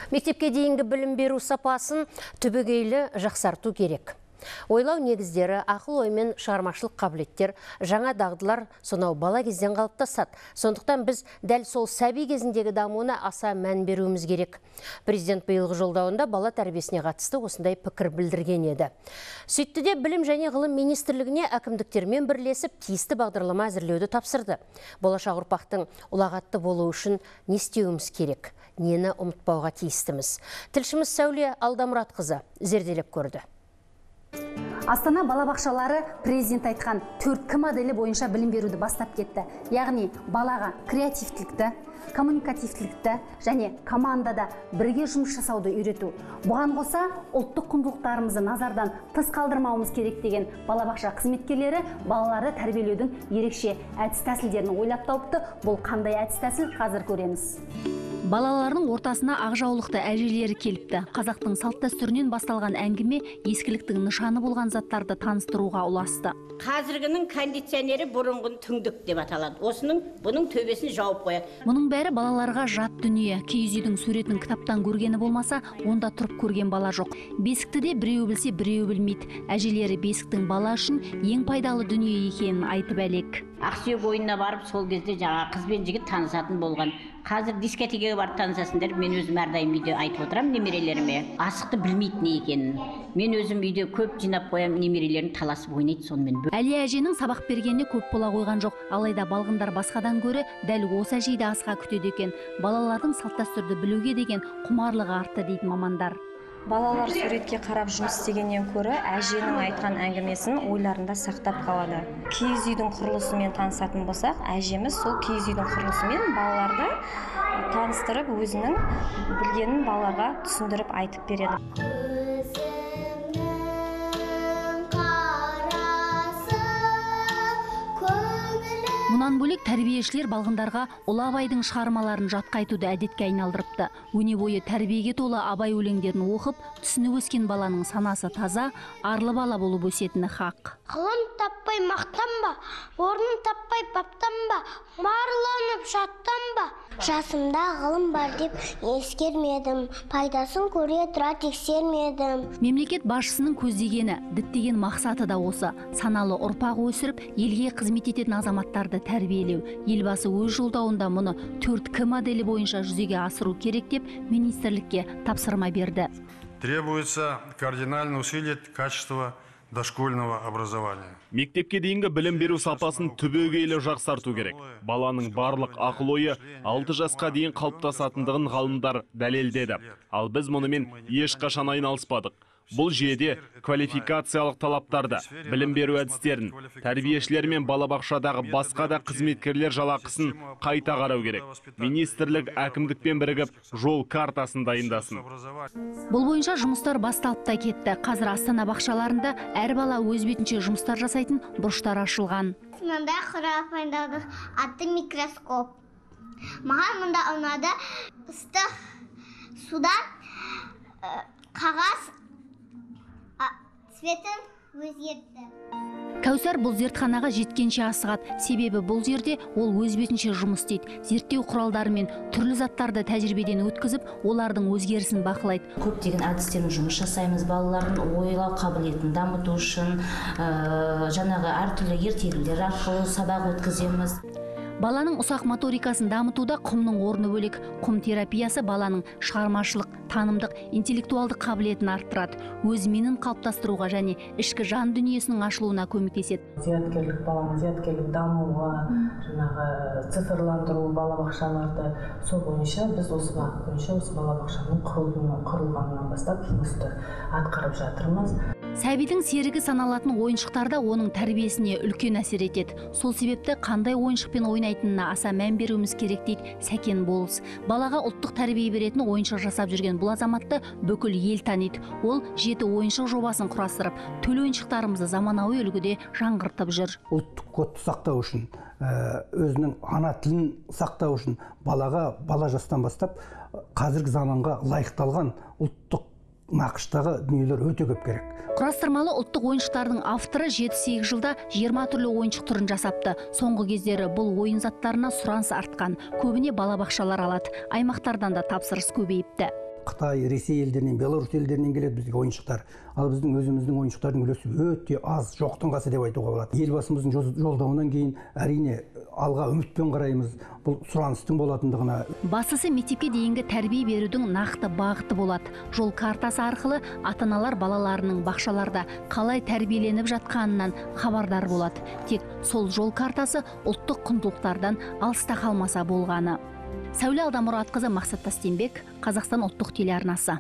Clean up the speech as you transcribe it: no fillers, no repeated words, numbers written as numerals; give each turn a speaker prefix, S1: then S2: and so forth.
S1: Мектепке дейінгі білім беру сапасын түбегейлі жақсарту керек. Ойлау негіздері, ақыл оймен шығармашылық қабілеттер, жаңа дағдылар сонау бала кезден қалыптасады. Сондықтан біз дәл сол сәби кезіндегі дамуына аса мән беруіміз керек. Президент биылғы жолдауында бала тәрбиесіне қатысты осындай пікір білдірген еді. Сөйтті де білім және ғылым министрлігіне әкімдіктермен бірлесіп тиісті бағдарлама әзірлеуді тапсырды. Болашақ ұрпақтың ұлағатты болуы үшін не істеуіміз керек, нені ұмытпауға тиістіміз. Тілшіміз Сәуле Алдамұратқызы зерделеп көрді.
S2: Астана балабақшалары президент айтқан 4К моделі бойынша білім беруді бастап кетті. Яғни балаға креативтілікті, коммуникативтілікті және командада бірге жұмыс жасауды үйрету. Бұған қоса ұлттық құндылықтарымызды назардан тыс қалдырмауымыз керек деген балабақша қызметкерлері балаларды тәрбиелеудің ерекше әдіс-тәсілдерін ойлап тауыпты. Бұл қандай әдіс-тәсіл, қазір көреміз. Балалардың ортасына ақжаулықты әжелері келіпті. Қазақтың салт-дәстүрінен басталған әңгіме ескіліктің нышаны болған заттарды таныстыруға ұласты.
S3: Қазіргінің кондиционері бұрынғын түңдік деп аталады. Бұның төбесін жауып қояды.
S2: Мұның бәрі балаларға жат дүние. Киіз үйдің суретін кітаптан көргені болмаса, онда тұрып көрген бала жоқ. Бесікті де біреу білсе, біреу білмейді. Әжелері бесіктің бала үшін ең пайдалы дүние екенін айтып әлек.
S3: Ақсүйек ойынына барып, сол кезде жаңа қыз бен жігіт танысатын болған. Қазір дискотекаға барып танысасыңдар. Мен өзім әрдайым үйде айтып отырамын немерелеріме. Асықты білмейді не екенін. Мен өзім үйде көп жинап қоямын, немерелерін таласып ойнайды сонымен.
S2: Әлия әженің сабақ бергеніне көп бола қойған жоқ. Алайда балғындар басқадан гөрі дәл осы әжейді асыға күтеді екен. Балалардың салт-дәстүрді білуге деген құмарлығы артты дейді мамандар.
S4: Балалар суретке қарап жұмыс істегеннен көрі әженің айтқан әңгімесін ойларында сақтап қалады. Киіз үйдің құрылысымен танысатын болсақ, әжеміз сол киіз үйдің құрылысымен балаларды таныстырып, өзінің білгенін балаларға түсіндіріп айтып береді. Мұнан бөлек тәрбиешілер балғындарға Ұлы Абайдың шығармаларын жатқа айтуды әдетке айналдырыпты. Өне бойы тәрбиеге толы Абай өлеңдерін оқып, түсініп өскен баланың санасы таза, арлы бала болып өсетіні хақ.
S5: Ғылым таппай мақтанба, орнын таппай баптанба, марланып жаттанба. Жасымда ғылым бар деп ескермедім, пайдасын көре тұра тексермедім.
S2: Мемлекет басшысының көздегені, діттеген мақсаты да осы. Саналы ұрпақ өсіріп, елге қызмет ететін азаматтарды тәрбиелеу. Елбасы өз жолдауында мұны 4К моделі бойынша жүзеге асыру керек деп министрлікке тапсырма берді.
S6: Требуется кардинально усилить качество дошкольного образования.
S7: Мектепке дейінгі білім беру сапасын түбегейлі жақсарту керек. Баланың барлық ақыл ойы 6 жасқа дейін қалыптасатындығын ғалымдар дәлелдеді. Ал біз мұнымен ешқашан айналыспадық. Бұл жүйеде квалификациялық талаптарды, білім беру әдістерін, тәрбиешілер мен балабақшадағы басқа да қызметкерлер жалақысын қайта қарау керек. Министрлік әкімдікпен бірігіп жол картасын дайындасын.
S2: Бұл бойынша жұмыстар басталып та кетті. Қазір Астана бақшаларында әр бала өз бетінше жұмыстар жасайтын бұрыштар ашылған.
S5: Мында құрал-пайдалы атты микроскоп. Маған мұнда ұнады ыстық судан қағаз цветін өзгертті.
S2: Кәусар бұл зертханаға жеткенше асығады. Себебі бұл жерде ол өз бетінше жұмыс істейді. Зерттеу құралдары мен түрлі заттарды тәжірибеден өткізіп, олардың өзгерісін бақылайды.
S8: Көптеген әдістермен жұмыс жасаймыз. Балалардың ойлау қабілетін дамыту үшін жаңағы әртүрлі ертегілер арқылы сабақ өткіземіз.
S2: Баланың ұсақ моторикасын дамытуда құмның орны бөлек. Құм терапиясы баланың шығармашылық, танымдық, интеллектуалдық қабілетін арттырады. Өз менін қалыптастыруға және ішкі жан дүниесінің ашылуына көмектеседі.
S9: Зияткерлік баланың зияткерлік дамуға, жаңағы цифрландыру балабақшаларды сол бойынша біз осы бағыт бойынша осы балабақшаның құрылғанынан бастап жұмысты атқарып жатырмыз.
S2: Сәбидің серігі саналатын ойыншықтар да оның тәрбиесіне үлкен әсер етеді. Сол себепті қандай ойыншықпен ойнайтынына аса мән беруіміз керек дейді Сәкен Болыс. Балаға ұлттық тәрбие беретін ойыншық жасап жүрген бұл азаматты бүкіл ел таниды. Ол 7 ойыншық жобасын құрастырып, төл ойыншықтарымызды заманауи үлгіде жаңғыртып жүр.
S10: Ұлттық кодты сақтау үшін, өзінің ана тілін сақтау үшін балаға бала жастан бастап қазіргі заманға лайықталған ұлттық нақыштағы дүниелер өте көп керек.
S2: Құрастырмалы ұлттық ойыншықтардың авторы 7-8 жылда 20 түрлі ойыншық түрін жасапты. Соңғы кездері бұл ойын заттарына сұраныс артқан. Көбіне балабақшалар алады. Аймақтардан да тапсырыс көбейіпті.
S10: Қытай, Ресей елдерінен, Беларусь елдерінен келеді бізге ойыншықтар. Ал біздің өзіміздің ойыншықтардың үлесі өте аз, жоқтың қасы деп айтуға болады. Елбасымыздың жолдауынан кейін әрине алға үмітпен қараймыз. Бұл сұраныстың болатындығына.
S2: Бастысы мектепке дейінгі тәрбие берудің нақты бағыты болады. Жол картасы арқылы ата-аналар балаларының бақшаларда қалай тәрбиеленіп жатқанынан хабардар болады. Тек сол жол картасы ұлттық құндылықтардан алыста қалмаса болғаны. Сәуле Алдамұратқызы, Мақсат Тастенбек, Қазақстан ұлттық телеарнасы.